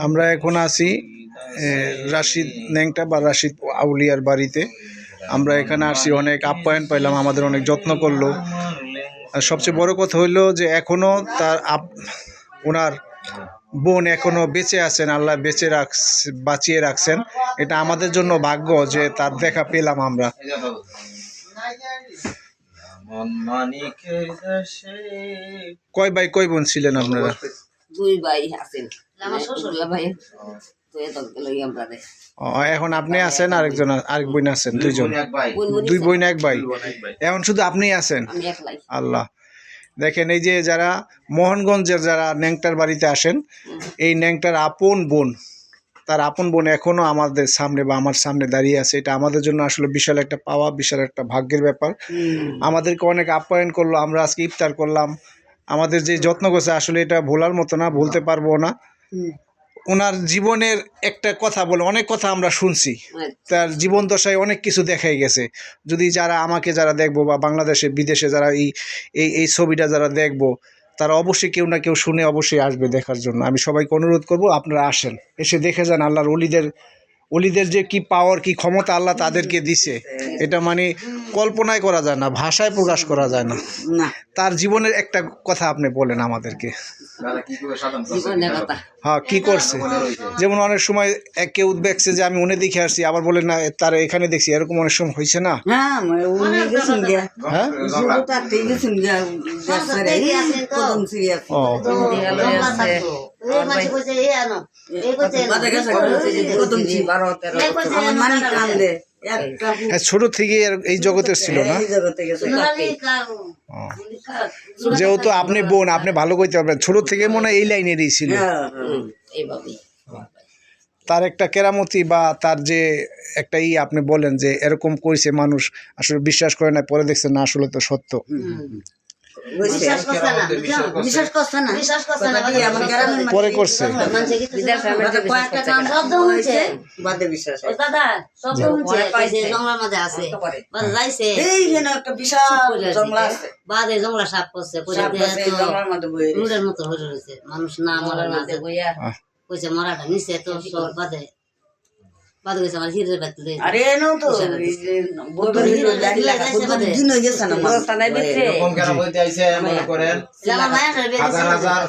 আমরা এখন আছি রাশিদ ন্যাংটা বা রাশিদ আউলিয়ার বাড়িতে। আমরা এখানে আসছি, অনেক আপ্যায়ন পাইলাম, আমাদের অনেক যত্ন করলো। আর সবচেয়ে বড় কথা হইলো যে এখনো তার ওনার বোন এখনো বেঁচে আছেন, আল্লাহ বাঁচিয়ে রাখছেন। এটা আমাদের জন্য ভাগ্য যে তার দেখা পেলাম আমরা। কয় ভাই কয় বোন ছিলেন আপনারা? দুই ভাই আছেন, আমার শ্বশুর ভাই। এখন আপনি আছেন, আরেক বোন আছেন, দুই বোন এক ভাই। এখন শুধু আপনি আছেন? আল্লাহ। দেখেন, এই যে যারা মোহনগঞ্জের যারা ন্যাংটার বাড়িতে আসেন, এই ন্যাংটার আপন বোন, তার আপন বোন এখনো আমাদের সামনে বা আমার সামনে দাঁড়িয়ে আছে। এটা আমাদের জন্য আসলে বিশাল একটা পাওয়া, বিশাল একটা ভাগ্যের ব্যাপার। আমাদেরকে অনেক আপ্যায়ন করলো, আমরা আজকে ইফতার করলাম। আমাদের যে যত্ন করছে আসলে এটা ভোলার মতো না, ভুলতে পারবো না। ওনার জীবনের একটা কথা বলে, অনেক কথা আমরা শুনছি, তার জীবন দশায় অনেক কিছু দেখাই গেছে। যদি যারা দেখবো বা বাংলাদেশে বিদেশে যারা এই ছবিটা যারা দেখবো, তারা অবশ্যই কেউ না কেউ শুনে অবশ্যই আসবে দেখার জন্য। আমি সবাইকে অনুরোধ করব, আপনারা আসেন, এসে দেখে যান আল্লাহর অলিদের যে কি পাওয়ার, কি ক্ষমতা আল্লাহ তাদেরকে দিছে, এটা মানে কল্পনায় করা যায় না, ভাষায় প্রকাশ করা যায় না। তার জীবনের একটা কথা আপনি বলেন আমাদেরকে। হ্যাঁ, কি করছে? যেমন অনেক সময় কেউ দেখছে যে আমি উনি দেখে আসছি, আবার বলেন না তারা এখানে দেখছি, এরকম অনেক সময় হয়েছে না? ছোট থেকে এই জগতের ছিল না? যেহেতু আপনি বোন, আপনি ভালো কইতে পারবেন, ছোট থেকে মনে হয় এই লাইনেরই ছিল। তার একটা কেরামতি বা তার যে একটা আপনি বলেন যে এরকম করেছে, মানুষ আসলে বিশ্বাস করে না, পরে দেখছে না আসলে তো সত্য। পরে করছে মানুষ না মরা না কইছে মরাটা নিচে তো সব বাদে বাদে গেছে আমার হিরের বাড়িতে। আরে এনো তো বোতল হিরে দিন হয়ে গেছে না বস্তায় ভিতরে কোন কেন বইতে আইছে মনে করেন হাজার হাজার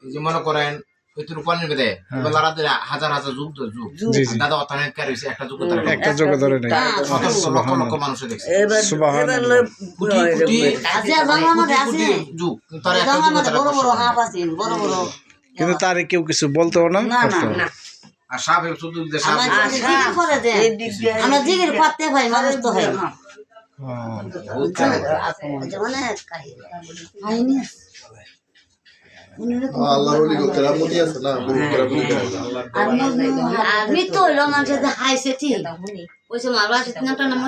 এই যে মনে করেন ভিতর পানির ভিতরে বেলারাতে হাজার হাজার যুগ দাদা অতনে কারিছে একটা যুগ ধরে নাই লক্ষ লক্ষ মানুষ দেখছে। সুবহানাল্লাহ। কোটি কোটি আছে বাংলা মধ্যে আছে যুগ, তার একটা যুগ বড় বড় হাফ আছে, বড় বড়, কিন্তু তার কেউ কিছু বলতো না। আর সাপ শুধু আমরা জিগের পাতে ভাই মানুষ তো হয় না। মৃত্যু হইলো মানুষের হাইছে ঠিক ওইসব মারবা একটা নাম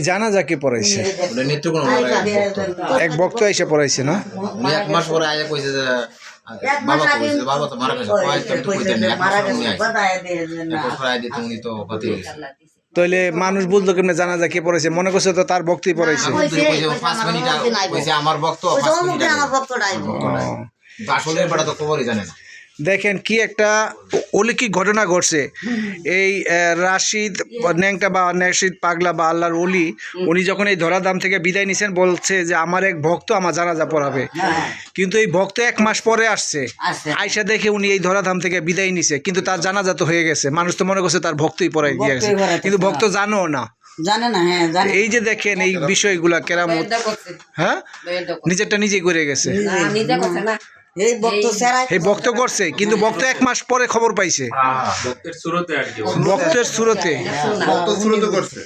জানাজা কে পড়াইছে? এক ভক্ত এসে পড়াইছে না? 1 মাস পরে আয়া কইছে যে বাবা তো মারা গেছে। তাহলে মানুষ বুঝলো কেমনে জানাজা কে পড়াইছে? মনে করছে তো তার ভক্তি পড়াইছে। আমার ভক্ত আসলে তো খবরই জানে না। দেখেন কি একটা অলৌকিক ঘটনা ঘটছে। এই রাশিদ ন্যাংটা বা রাশিদ পাগলা বা আল্লাহর ওলি, উনি যখন এই ধরাধাম থেকে বিদায় নিছেন, বলছে যে আমার এক ভক্ত আমার জানাজা পড়াবে। কিন্তু এই ভক্ত 1 মাস পরে আসছে, আয়সা দেখে উনি এই ধরাধাম থেকে বিদায় নিছে, কিন্তু তার জানাজা তো হয়ে গেছে। মানুষ তো মনে করছে তার ভক্তই পড়াই দিয়ে গেছে, কিন্তু ভক্ত জানেও না, জানে না। হ্যাঁ, এই যে দেখেন এই বিষয়গুলা কেরামত, হ্যাঁ নিজেরটা নিজেই করে গেছে। এই ভক্ত করছে, কিন্তু ভক্ত 1 মাস পরে খবর পাইছে, ভক্তের সুরতে করছে।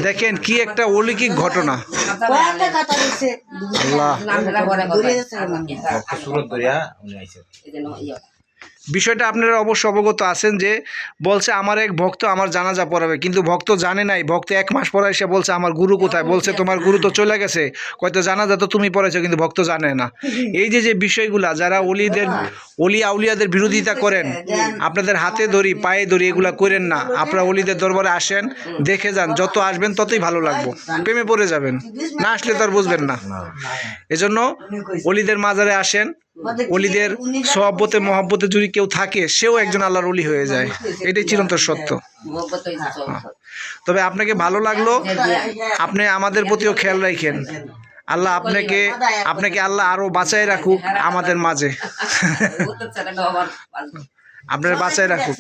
দেখেন কি একটা অলৌকিক ঘটনা। আল্লাহ বিষয়টা আপনারা অবশ্য অবগত আছেন যে বলছে আমার এক ভক্ত আমার জানাজা পড়াবে, কিন্তু ভক্ত জানে নাই। ভক্ত 1 মাস পরে এসে বলছে আমার গুরু কোথায়, বলছে তোমার গুরু তো চলে গেছে, হয়তো জানাজা তো তুমি পড়াইছো, কিন্তু ভক্ত জানে না। এই যে যে বিষয়গুলা যারা অলি আউলিয়াদের বিরোধিতা করেন, আপনাদের হাতে ধরি পায়ে ধরি এগুলা করেন না। আপনারা অলিদের দরবারে আসেন, দেখে যান, যত আসবেন ততই ভালো লাগবে, প্রেমে পড়ে যাবেন, না আসলে তো আর বুঝবেন না। এজন্য অলিদের মাজারে আসেন, অলিদের সহবতে মহব্বতে যদি কেউ থাকে সেও একজন আল্লাহর অলি হয়ে যায়, এটাই চিরন্তন সত্য। তবে আপনাকে ভালো লাগলো, আপনি আমাদের প্রতিও খেয়াল রাখেন। আল্লাহ আপনাকে আল্লাহ আরো বাঁচায় রাখুক আমাদের মাঝে, আপনার বাঁচায় রাখুক,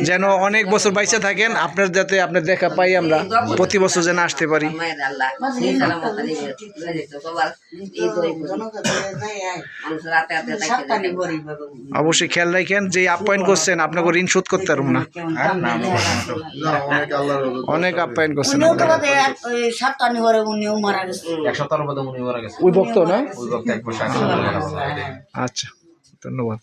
যেন অনেক বছর বাইচা থাকেন, আপনার যাতে আপনার দেখা পাই আমরা প্রতি বছর যেন আসতে পারি। অবশ্যই খেয়াল রাখেন, যে আপ্যায়ন করছেন আপনাকে ঋণ শোধ করতে পারব না, অনেক আপ্যায়ন করছেন। ওই ভক্ত না, আচ্ছা, ধন্যবাদ।